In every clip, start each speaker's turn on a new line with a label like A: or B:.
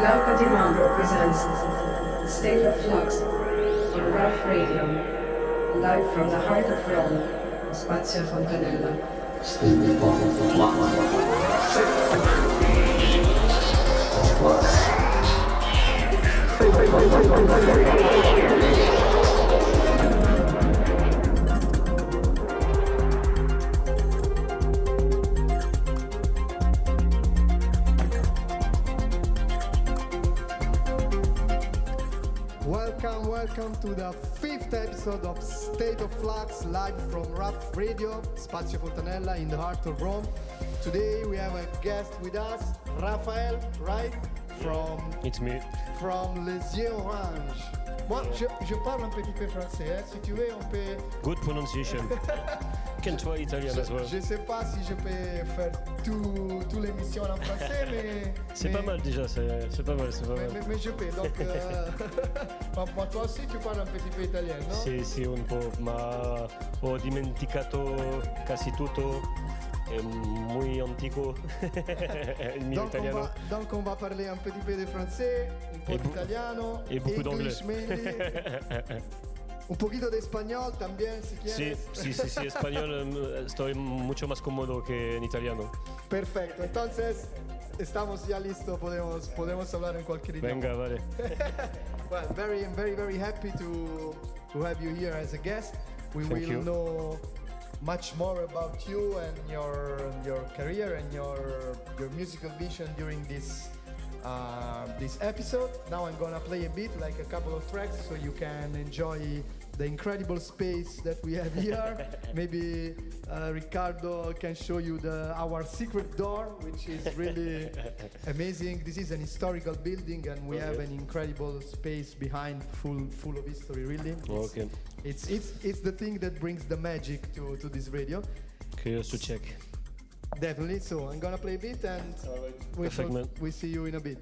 A: Glauco di Mambro presents State of Flux on Rough Radio, live from the heart of Rome, Spazio Fontanella.
B: State of
C: Welcome to the 5th episode of State of Flux, live from Rough Radio, Spazio Fontanella in the heart of Rome. Today we have a guest with us, Raphaël, right?
D: It's me.
C: From Les Yeux Orange. Moi, je parle un petit peu français, hein. Si tu veux, on peut...
D: Good pronunciation. Can try Italian as well.
C: Je sais pas si je peux faire toute l'émission en français, mais...
D: C'est pas mal déjà, c'est pas mal.
C: Mais je peux, donc... ma toi aussi tu parles un petit peu italien, no?
D: Sì, un po', ma ho dimenticato quasi tutto. È muy antico il mio italiano.
C: Donc on va parler un petit peu de français, un po' d'italiano,
D: et beaucoup d'anglais.
C: Un poquito de español también, si quieres.
D: Sí, español estoy mucho más cómodo que en italiano.
C: Perfecto, entonces estamos ya listos, podemos hablar en cualquier idioma.
D: Venga, vale.
C: Well, very happy to have you here as a guest. We
D: Thank
C: will
D: you.
C: know much more about you and your career and your musical vision during this episode. Now I'm gonna play a bit, like a couple of tracks, so you can enjoy the incredible space that we have here. Maybe Riccardo can show you our secret door, which is really amazing. This is an historical building, and we have an incredible space behind, full of history. Really,
D: Okay.
C: It's the thing that brings the magic to this radio.
D: Curious to check.
C: Definitely. So I'm gonna play a bit, and we see you in a bit.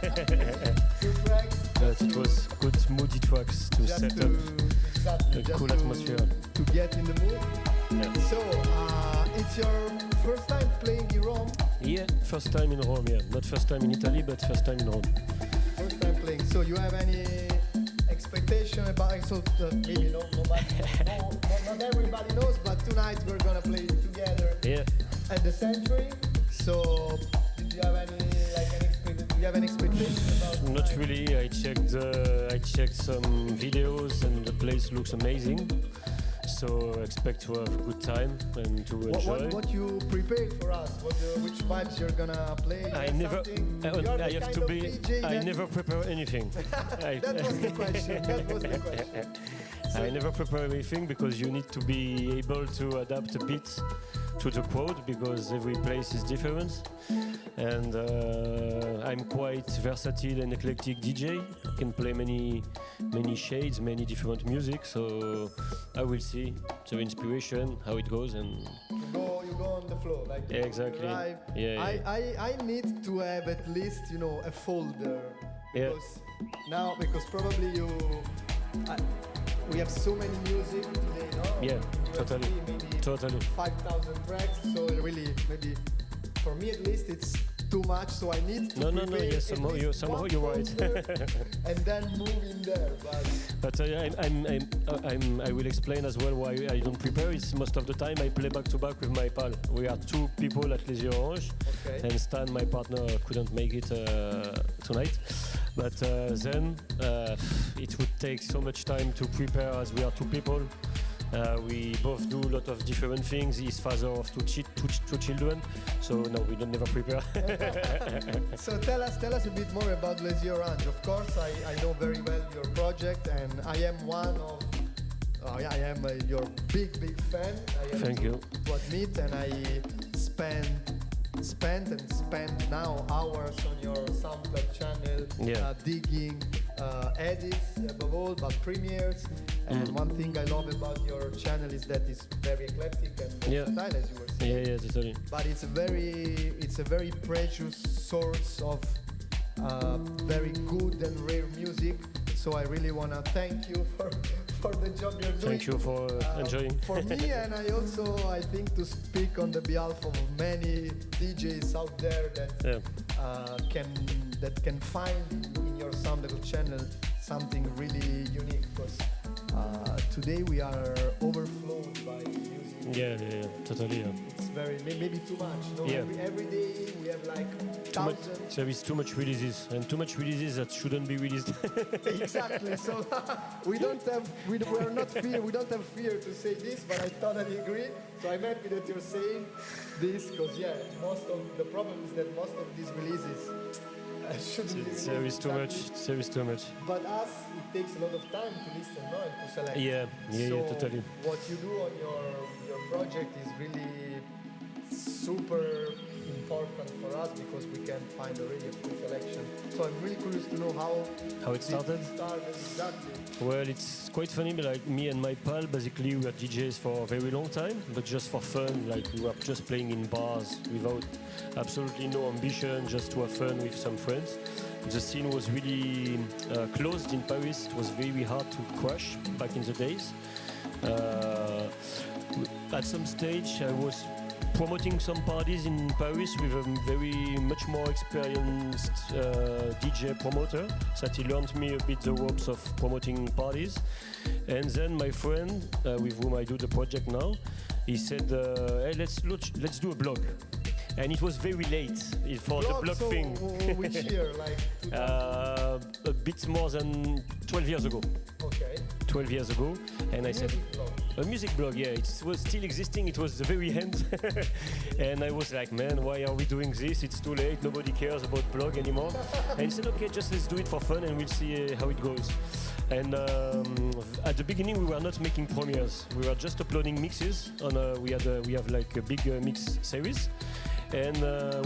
C: Two tracks.
D: But it was good moody tracks to
C: Just
D: set
C: to,
D: up
C: exactly,
D: a
C: just
D: cool
C: to,
D: atmosphere.
C: to get in the mood.
D: Yeah.
C: So, it's your first time playing in Rome?
D: Yeah, first time in Rome, yeah. Not first time in Italy, but first time in Rome.
C: First time playing. So, you have any expectation about it? So, maybe nobody, not everybody knows, but tonight we're gonna play together
D: Yeah.
C: at the Century. So, did you have any do you have an expectation about?
D: Not
C: tonight?
D: really. I checked some videos and the place looks amazing. So expect to have a good time and to enjoy.
C: What you prepared for us? Which vibes you're gonna play?
D: I
C: Have
D: never.
C: something?
D: I,
C: You are
D: I
C: the
D: have
C: kind
D: to
C: of
D: be.
C: DJ
D: I
C: that-
D: never prepare anything.
C: That was the question. That was the question.
D: I never prepare anything because you need to be able to adapt a bit to the crowd because every place is different. And I'm quite versatile and eclectic DJ. I can play many shades, many different music. So I will see the inspiration, how it goes, and
C: You go on the flow, like
D: Yeah, exactly.
C: Live.
D: Yeah,
C: I need to have at least a folder
D: Yeah.
C: because probably we have so many music today, no?
D: Yeah,
C: USB,
D: totally.
C: maybe
D: Totally.
C: 5,000 tracks. So really, maybe for me at least, it's too much. So I need to
D: No.
C: prepare
D: Yes,
C: at
D: somehow
C: least
D: you're
C: one
D: right.
C: folder and then move in there.
D: But I will explain as well why I don't prepare. It's most of the time I play back to back with my pal. We are two people at Les Yeux Orange,
C: Okay.
D: and Stan, my partner, couldn't make it tonight. But then it would take so much time to prepare as we are two people. We both do a lot of different things. He's father of two children, so no, we don't never prepare.
C: So tell us a bit more about Les Yeux Orange. Of course, I know very well your project, and I am one of. I am your big fan. I am
D: Thank you.
C: to admit, and I spend now hours on your SoundCloud channel,
D: Yeah.
C: digging edits above all, but premieres. And one thing I love about your channel is that it's very eclectic and
D: Yeah.
C: versatile, as you were saying.
D: Yeah, totally.
C: But it's a very precious source of very good and rare music. So I really want to thank you for the job you're doing.
D: Thank you for enjoying.
C: For me, and I think to speak on the behalf of many DJs out there that can find in your SoundCloud channel something really unique. Because today we are overflowed by music.
D: Yeah, totally. Yeah.
C: It's maybe too much. No?
D: Yeah.
C: Every day we have like thousands.
D: There is too much releases, and too much releases that shouldn't be released.
C: Exactly. So we don't have fear to say this, but I totally agree. So I'm happy that you're saying this because most of the problem is that most of these releases shouldn't be released.
D: There is too much. There is too much.
C: But us, it takes a lot of time to listen, no, and to select.
D: Yeah, totally.
C: What you do on your project is really super important for us because we can find already a full selection. So I'm really curious to know
D: How it started?
C: Exactly.
D: Well, it's quite funny, but like me and my pal, basically we were DJs for a very long time, but just for fun, like we were just playing in bars without absolutely no ambition, just to have fun with some friends. The scene was really closed in Paris. It was very hard to crash back in the days. At some stage, I was promoting some parties in Paris with a very much more experienced DJ promoter, so that he learned me a bit the ropes of promoting parties. And then my friend, with whom I do the project now, he said, "Hey, let's do a blog." And it was very late for the blog
C: so
D: thing.
C: Which year? Like 2000?
D: A bit more than 12 years ago.
C: Okay.
D: 12 years ago, and I said,
C: Music blog.
D: a music blog, yeah, it was still existing, it was the very end. And I was like, man, why are we doing this? It's too late, nobody cares about blog anymore. And he said, okay, just let's do it for fun and we'll see how it goes. And at the beginning, we were not making premieres. We were just uploading mixes. We have like a big mix series. And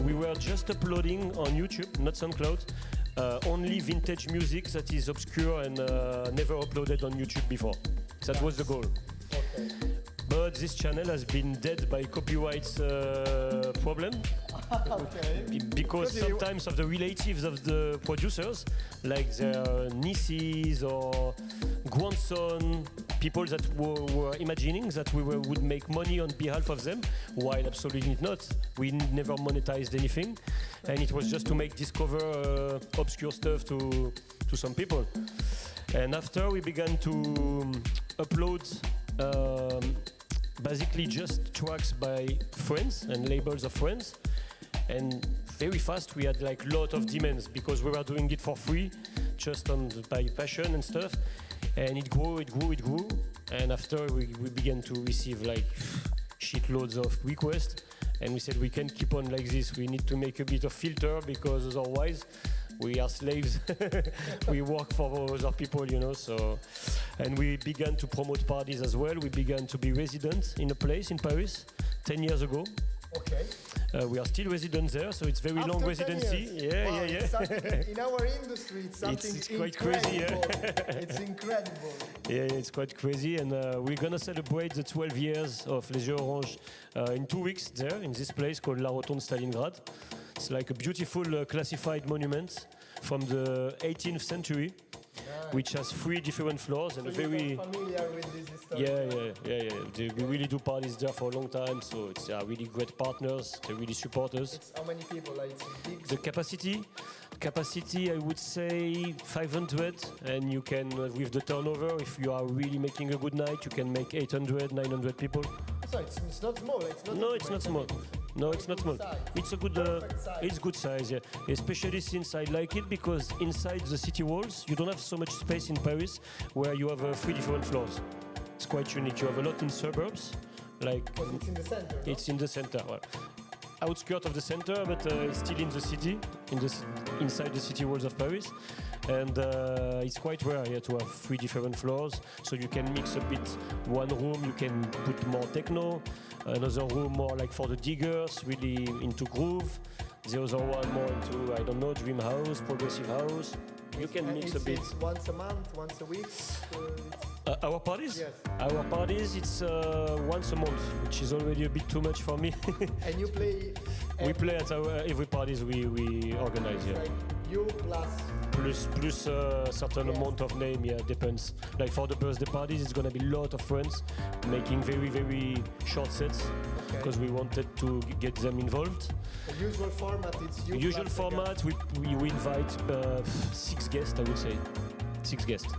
D: we were just uploading on YouTube, not SoundCloud, only vintage music that is obscure and never uploaded on YouTube before. That was the goal.
C: Okay.
D: But this channel has been dead by copyright problem.
C: Okay.
D: Because
C: Because you-
D: sometimes of the relatives of the producers, like their nieces or grandson, people that were imagining that we would make money on behalf of them, while absolutely not. We never monetized anything, and it was just to discover obscure stuff to some people. And after we began to upload basically just tracks by friends and labels of friends. And very fast we had like lot of demands because we were doing it for free, just by passion and stuff. And it grew. And after we began to receive like shitloads of requests. And we said we can't keep on like this. We need to make a bit of filter because otherwise we are slaves. We work for other people, you know. So, and we began to promote parties as well. We began to be residents in a place in Paris 10 years ago.
C: Okay.
D: We are still residents there, so it's very
C: After
D: long
C: 10
D: residency.
C: years.
D: Yeah,
C: Wow,
D: yeah,
C: it's
D: yeah.
C: something- in our industry, it's something
D: It's quite crazy, yeah.
C: incredible. It's incredible.
D: Yeah, it's quite crazy, and we're gonna celebrate the 12 years of Les Yeux Orange in 2 weeks there in this place called La Rotonde Stalingrad. It's like a beautiful classified monument from the 18th century, which has 3 different floors and
C: So
D: a very
C: you're familiar with this history?
D: yeah. We really do parties there for a long time, so it's really great partners. They really support us.
C: It's how many people? Like it's big.
D: The capacity, I would say 500, and you can, with the turnover, if you are really making a good night, you can make 800, 900 people.
C: So it's not small. It's not.
D: No, it's not small. No, it's not small.
C: Size.
D: It's a good,
C: Perfect size.
D: it's good size, yeah. Especially since I like it because inside the city walls, you don't have so much space in Paris where you have 3 different floors. It's quite unique. You have a lot in suburbs, like
C: Because it's in the center. No?
D: it's in the center, well, outskirt of the center, but it's still in the city, inside the city walls of Paris. And it's quite rare here to have 3 different floors, so you can mix a bit. One room you can put more techno, another room more like for the diggers, really into groove. The other one more into, I don't know, dream house, progressive house. You can
C: And
D: mix a bit.
C: It's once a month, once a week.
D: Our parties?
C: Yes.
D: Our parties, it's once a month, which is already a bit too much for me.
C: And you play.
D: We play at every parties we organize, yeah.
C: Like you plus.
D: Plus a certain
C: Yes.
D: amount of name, yeah, depends. Like for the birthday parties, it's gonna be a lot of friends making very, very short sets because we wanted to get them involved.
C: The usual format. It's you.
D: Usual
C: plus the
D: format, we invite 6 guests, I would say. 6 guests
C: guy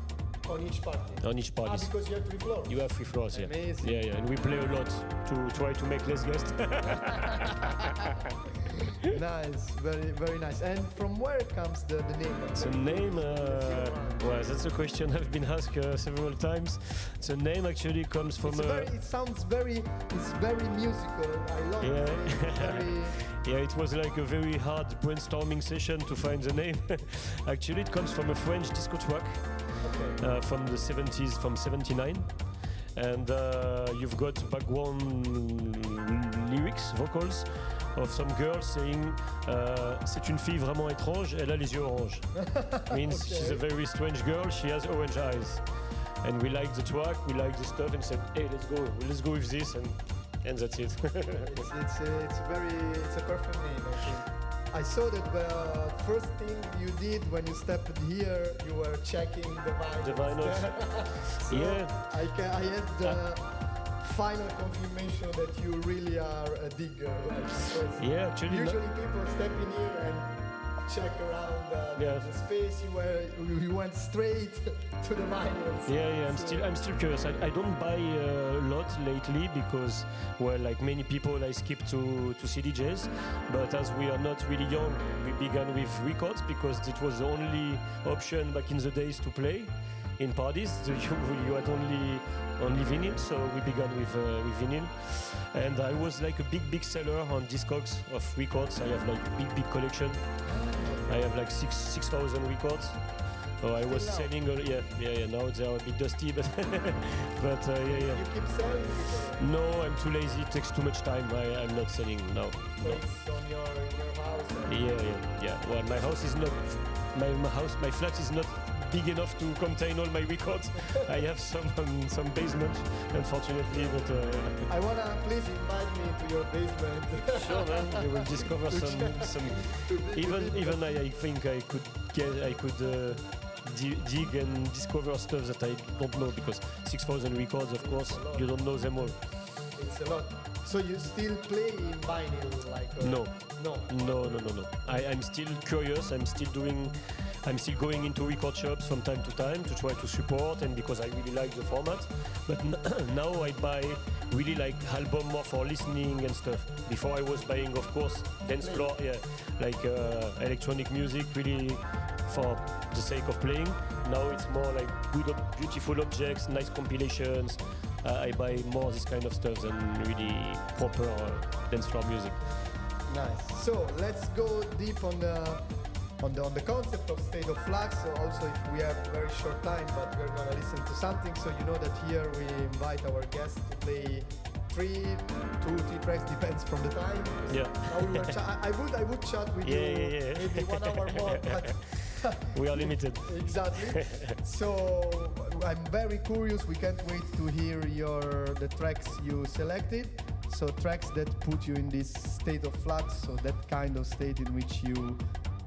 C: on each party.
D: on each party.
C: Because you have 3 floors.
D: You have 3 floors, yeah.
C: Amazing.
D: Yeah, and we play a lot to try to make less guests.
C: Nice, very, very nice. And from where comes the name?
D: The name, well, that's a question I've been asked several times. The name actually comes from
C: It sounds very, it's very musical. I love it. It's very,
D: yeah, it was like a very hard brainstorming session to find the name. Actually, it comes from a French disco track from the 70s, from 79. And you've got background lyrics, vocals, of some girl saying c'est une fille vraiment étrange, elle a les yeux orange. Means she's a very strange girl, she has orange eyes. And we liked the track, we liked the stuff, and said, hey, let's go with this, and that's it.
C: it's a perfect name, I think. I saw that the first thing you did when you stepped here, you were checking the vinyls.
D: The vinyls.
C: So
D: Yeah.
C: I had the final confirmation that you really are a digger. Like, because
D: Yeah, actually,
C: usually people step in here and check around the space. You went straight to the vinyls.
D: Yeah, I'm still curious. I don't buy a lot lately because, well, like many people, I skip to CDJs. But as we are not really young, we began with records because it was the only option back in the days to play in parties. You had only vinyl, so we began with vinyl. And I was like a big seller on Discogs of records. I have like big collection. I have like 6,000 records. So I was selling, yeah. Now they are a bit dusty, but yeah.
C: You keep selling it?
D: No, I'm too lazy. It takes too much time. I'm not selling now.
C: So it's on in your house?
D: Yeah. Well, my house is not. My flat is not big enough to contain all my records. I have some basement, unfortunately, but
C: I wanna please invite me to your basement.
D: sure, man. You will discover some. Even I think I could dig and discover stuff that I don't know, because 6,000 records, of course, you don't know them all.
C: It's a lot. So you still play in vinyl, like?
D: No.
C: No.
D: No. I'm still curious. I'm still going into record shops from time to time to try to support, and because I really like the format. But now I buy really like album more for listening and stuff. Before I was buying, of course, dance floor, like electronic music, really for the sake of playing. Now it's more like good, beautiful objects, nice compilations. I buy more this kind of stuff than really proper dance floor music.
C: Nice. So let's go deep on the concept of State of Flux. So also, if we have very short time, but we're gonna listen to something. So you know that here we invite our guests to play two, three tracks, depends from the time.
D: Yeah.
C: Now we were I would chat with you maybe 1 hour more, but
D: we are limited.
C: Exactly. So I'm very curious. We can't wait to hear the tracks you selected. So tracks that put you in this state of flux. So that kind of state in which you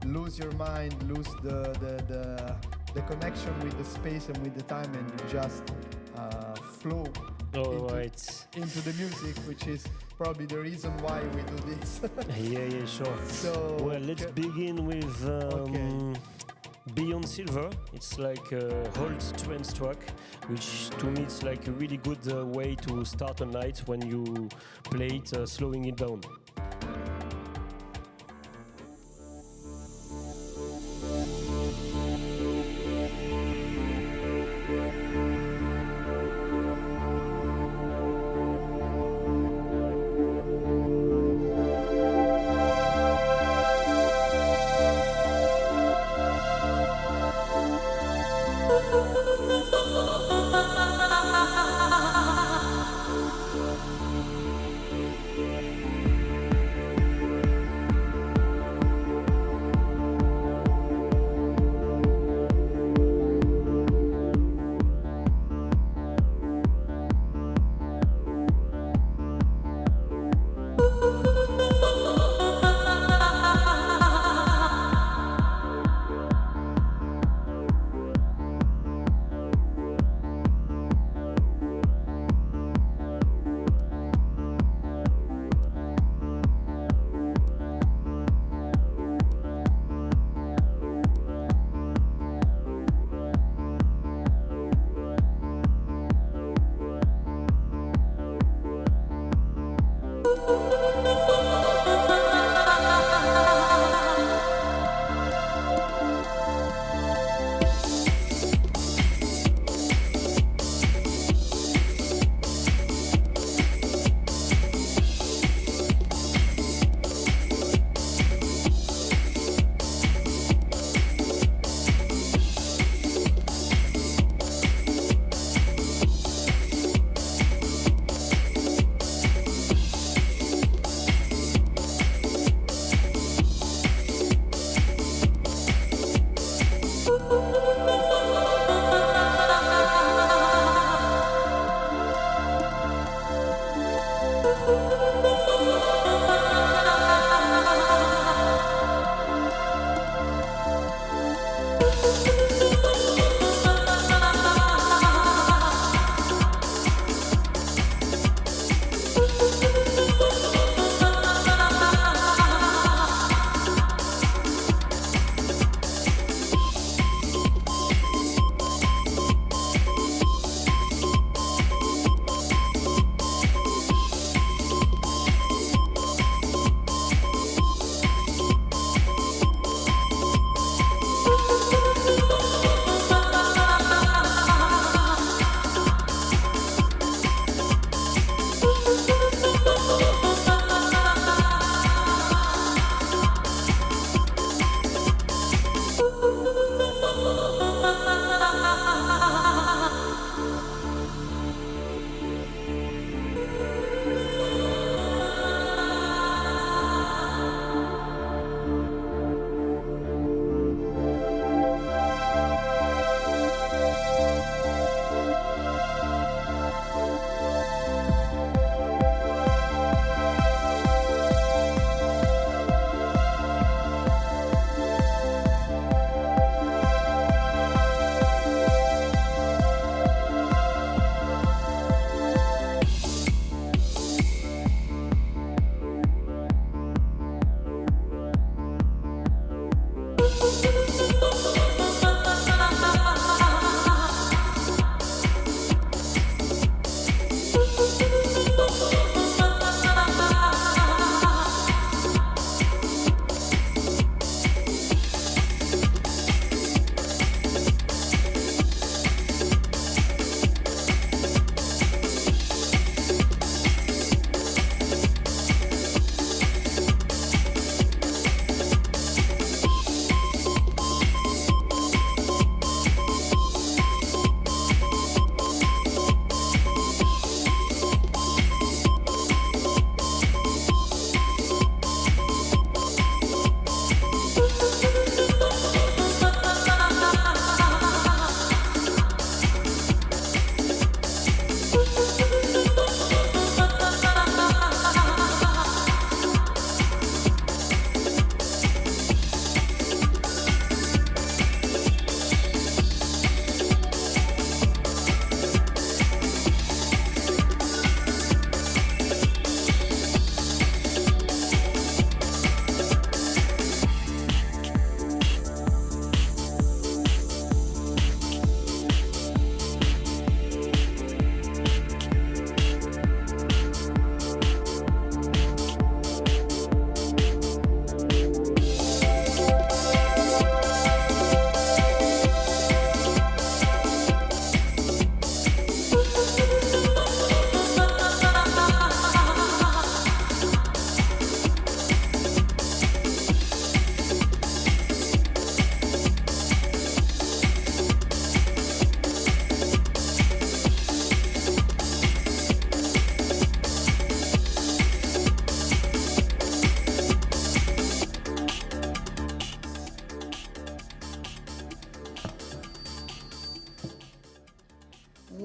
C: lose your mind, lose the connection with the space and with the time, and you just flow into the music, which is probably the reason why we do this.
D: yeah, sure.
C: So
D: well, let's begin with Beyond Silver. It's like a old trance track, which to me it's like a really good way to start a night when you play it, slowing it down.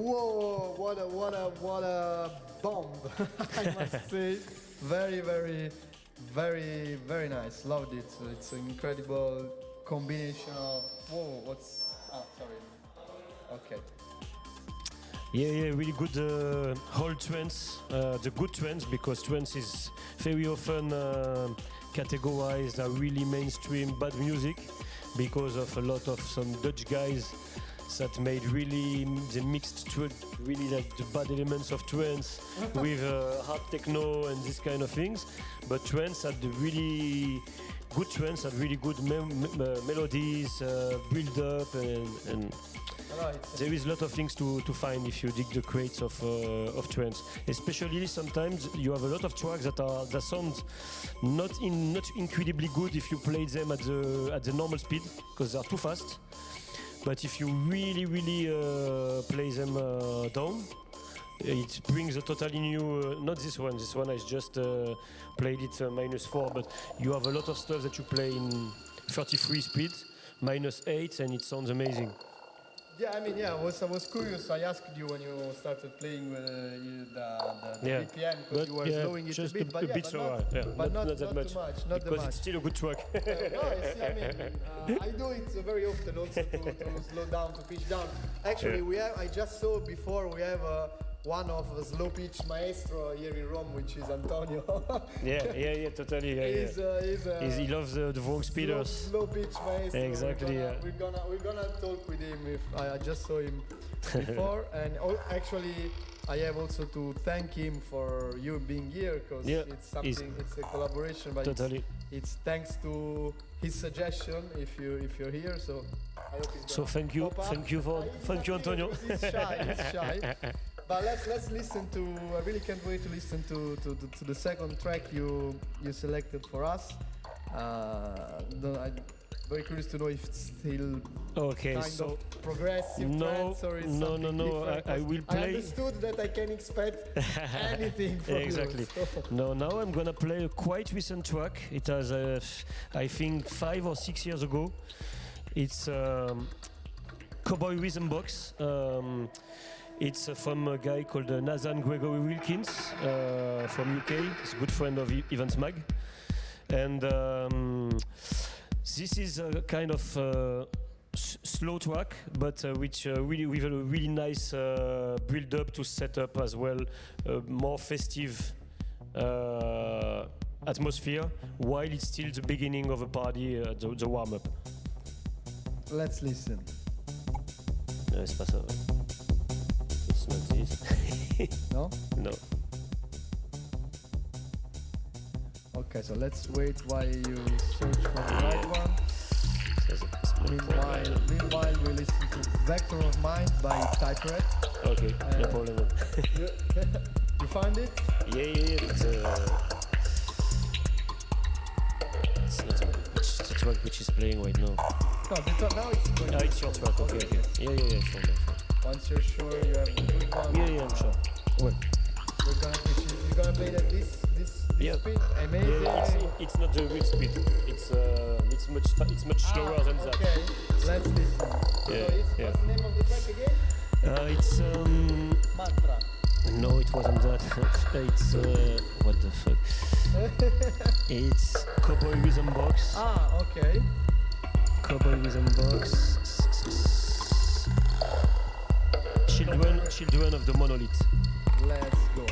C: Whoa! What a bomb! I must say, very nice. Loved it. It's an incredible combination of. Whoa! What's? Ah, sorry. Okay.
D: Yeah, really good whole trance, the good trance, because trance is very often categorized as really mainstream bad music because of a lot of some Dutch guys that made really, they mixed really like the bad elements of trance with hard techno and this kind of things. But trance had the really good trance, had really good melodies, build up and there is a lot of things to find if you dig the crates of trance. Especially sometimes you have a lot of tracks that sound not incredibly good if you play them at the normal speed because they are too fast. But if you really play them down, it brings a totally new. Not this one. This one I just played it -4. But you have a lot of stuff that you play in 33 speed, -8, and it sounds amazing.
C: Yeah, I mean, I was curious. I asked you when you started playing the BPM because you were slowing it a bit, but not that much.
D: Because it's still a good track.
C: I mean, I do it very often also to slow down, to pitch down. Actually, I just saw before we have one of the slow pitch maestro here in Rome, which is Antonio.
D: yeah, totally. He loves the Vogue speeders.
C: Slow pitch maestro.
D: Exactly.
C: We're gonna talk with him. If I just saw him before, and actually, I have also to thank him for you being here because it's something. It's a collaboration, but
D: totally.
C: It's thanks to his suggestion. If you're here, so I hope he's
D: so thank you, Antonio.
C: He's shy. But let's listen to. I really can't wait to listen to the second track you selected for us. I'm very curious to know if it's still kind of progressive trance or it's something different.
D: I will play.
C: I understood that I can expect anything from
D: exactly.
C: you. So.
D: No, now I'm gonna play a quite recent track. It has, I think, 5 or 6 years ago. It's Cowboy Rhythm Box. It's from a guy called Nathan Gregory Wilkins from UK. He's a good friend of Evans Mag. And this is a kind of slow track, but which really with a really nice build up to set up as well, more festive atmosphere, while it's still the beginning of a party, the warm up.
C: Let's listen.
D: C'est pas ça. It's not this.
C: No?
D: No.
C: Okay, so let's wait while you search for the right one. Meanwhile, we listen to Vector of Mind by Typewriter.
D: Okay, no problem.
C: You found it?
D: Yeah. It's not the track which is playing right now.
C: No, now it's going.
D: It's your track. Okay. Yeah. Sure.
C: Once you're sure you have a good one.
D: Yeah, I'm sure. Well.
C: You're gonna play that this speed? Amazing.
D: Yeah, it's not the real speed. It's much slower than that.
C: Okay, let's listen. What's the name of the track again?
D: It's
C: Mantra.
D: No, it wasn't that. It's what the fuck? It's Cowboy Rhythm Box.
C: Okay.
D: Cowboy Rhythm Box. Children of the Monolith.
C: Let's go.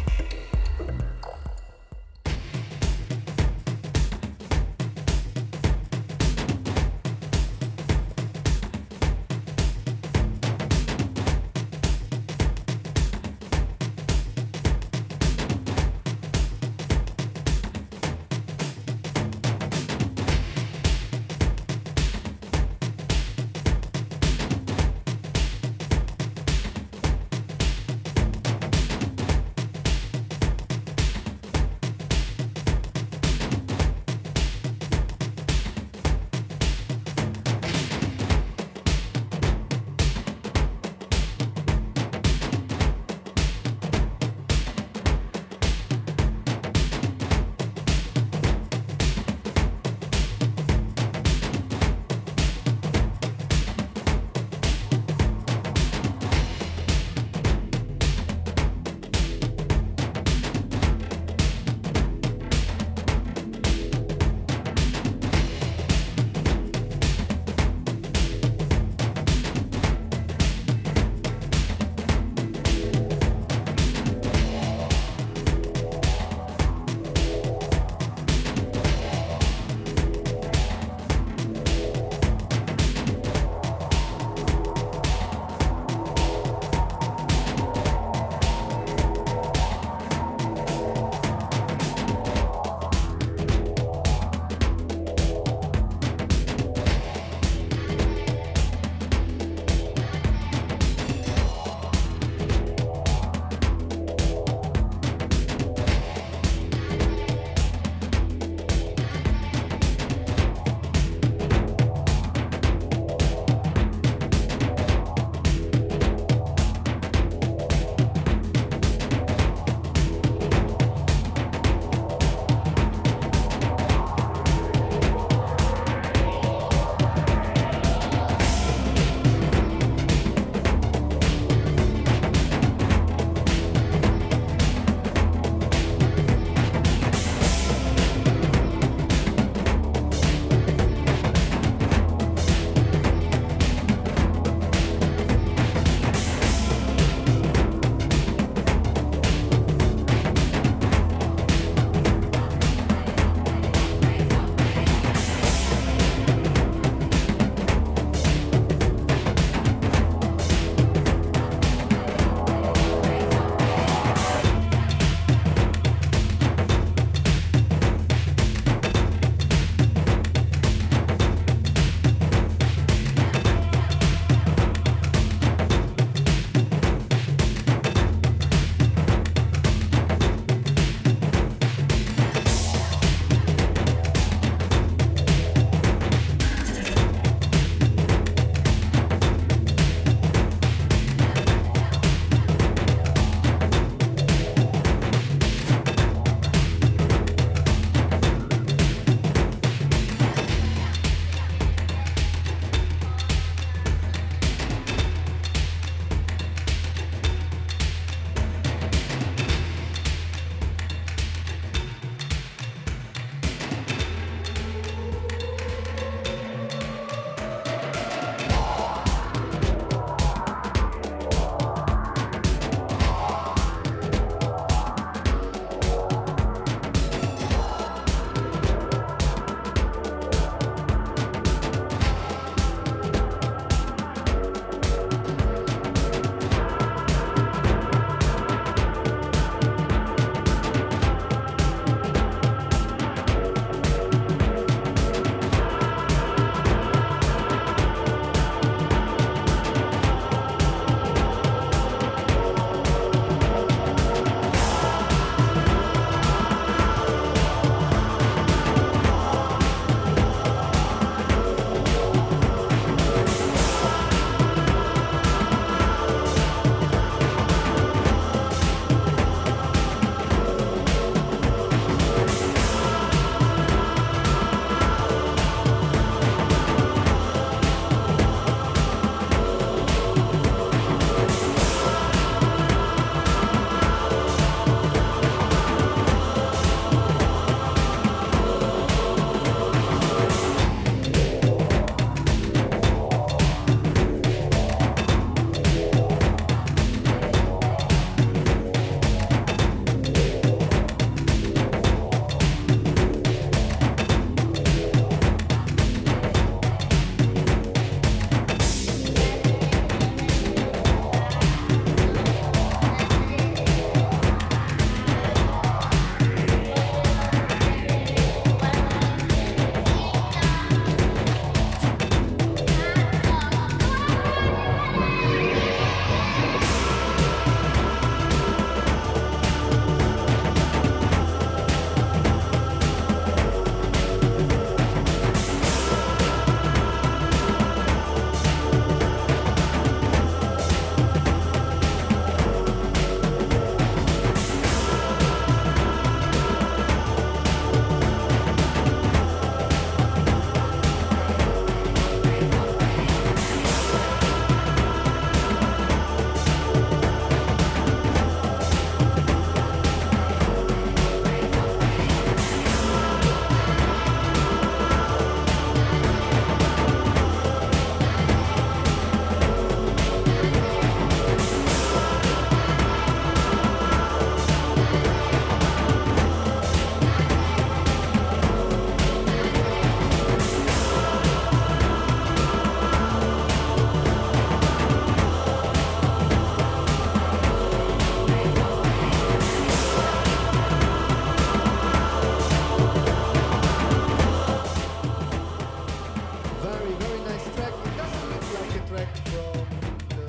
C: track from the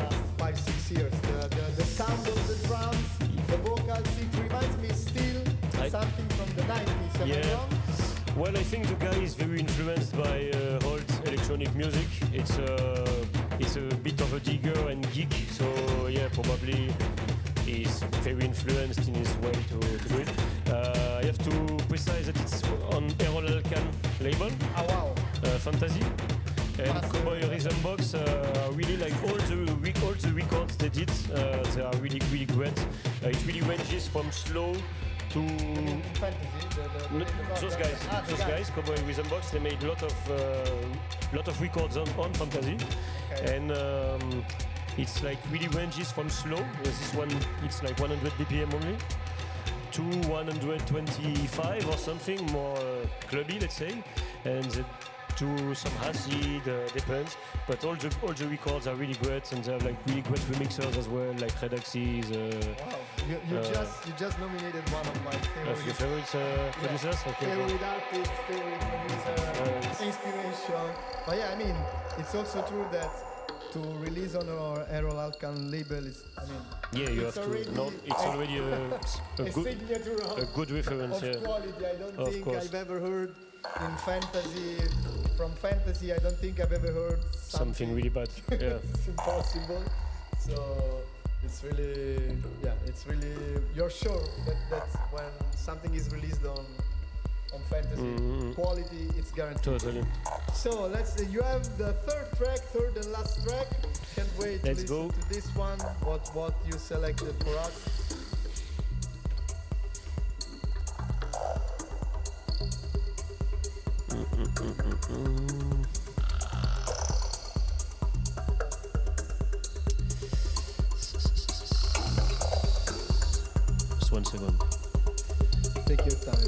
C: last 5-6 years. The sound of the drums, the vocals, it reminds me still something from the 90s. Am I wrong?
D: Well, I think the guy is very influenced by old electronic music. It's a bit of a digger and geek, so yeah, probably he's very influenced in his way to do it. I have to precise that it's on Errol Alkan label.
C: Oh wow!
D: Fantasy. And Cowboy Rhythm Box, really like all the records they did. They are really great. It really ranges from slow to
C: Fantasy.
D: those guys, Cowboy Rhythm Box, they made lot of records on Fantasy,
C: Okay.
D: and it's like really ranges from slow. This one it's like 100 BPM only to 125 or something more clubby, let's say, and to some acid, depends. But all the records are really great, and they have like really great remixers as well, like Redaxis.
C: Wow! You just nominated one of my favorite.
D: Your favorite producers? Okay.
C: Favorite artist, favorite producer, inspiration. But yeah, I mean, it's also true that to release on our Errol Alkan label is, I mean,
D: Yeah, you
C: it's
D: have
C: already
D: to. No, it's already
C: a signature
D: a good reference.
C: of
D: Yeah.
C: quality. I don't
D: Of
C: think
D: course.
C: I've ever heard in fantasy, from fantasy, I don't think I've ever heard
D: Something really bad. Yeah.
C: It's impossible. So it's really, it's really, you're sure that when something is released on fantasy quality, it's guaranteed.
D: Totally.
C: So you have the third and last track. Can't wait to
D: Let's
C: listen
D: go.
C: to this one. What you selected for us?
D: Just 1 second.
C: Take your time.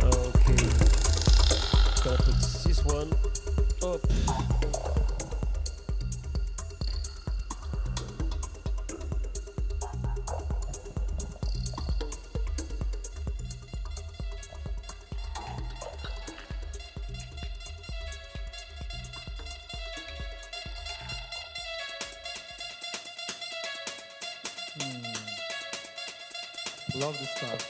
D: Okay. Gonna put this one up.
C: Love the start.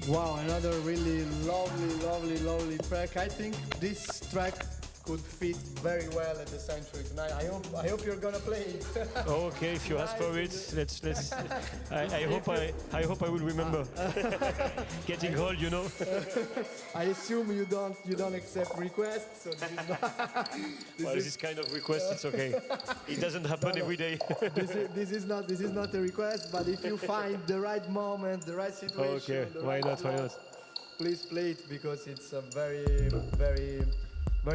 C: Wow, another really lovely track. I think this track could fit very well at the Sanctuary tonight. I hope you're gonna play it.
D: Okay, if you ask for it, let's. I hope I will remember. Getting old, you know.
C: I assume you don't accept requests, so this is not.
D: This kind of request, it's okay. It doesn't happen every day.
C: This is not a request, but if you find the right moment, the right situation,
D: Okay,
C: the
D: why
C: right
D: not?
C: slot, please play it because it's a very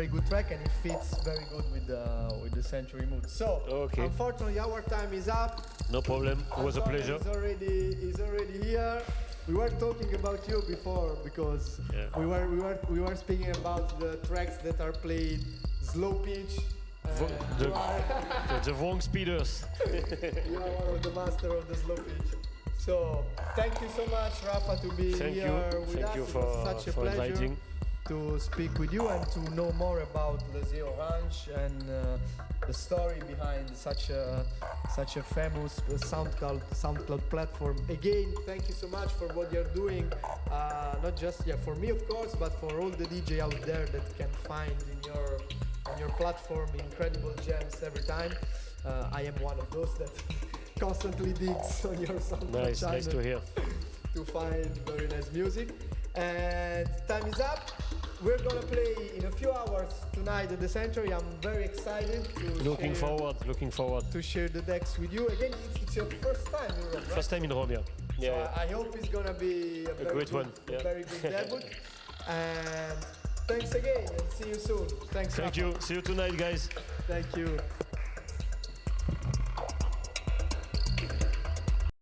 C: good track and it fits very good with the Century mood. So,
D: Okay.
C: unfortunately, our time is up.
D: No problem. It was a
C: Antonio
D: pleasure.
C: is already here. We were talking about you before because we were speaking about the tracks that are played slow pitch.
D: The wrong speeders.
C: You are one of the master of the slow pitch. So thank you so much, Rafa, to be here with us.
D: Thank you
C: It was such a
D: for
C: pleasure
D: inviting.
C: to speak with you and to know more about Les Yeux Orange and the story behind such a famous SoundCloud platform. Again, thank you so much for what you're doing. Not just for me, of course, but for all the DJ out there that can find on your platform incredible gems every time. I am one of those that constantly digs on your SoundCloud channel.
D: Nice to hear.
C: To find very nice music. And time is up. We're gonna play in a few hours tonight at the Sanctuary. I'm very excited to
D: Looking forward.
C: to share the decks with you. Again, it's your first time in Rome, right?
D: First time in Rome, yeah.
C: So I hope it's gonna be a very
D: great
C: good,
D: one, yeah.
C: very good debut. And thanks again and see you soon. Thanks,
D: Thank
C: Rafa.
D: you. See you tonight, guys.
C: Thank you.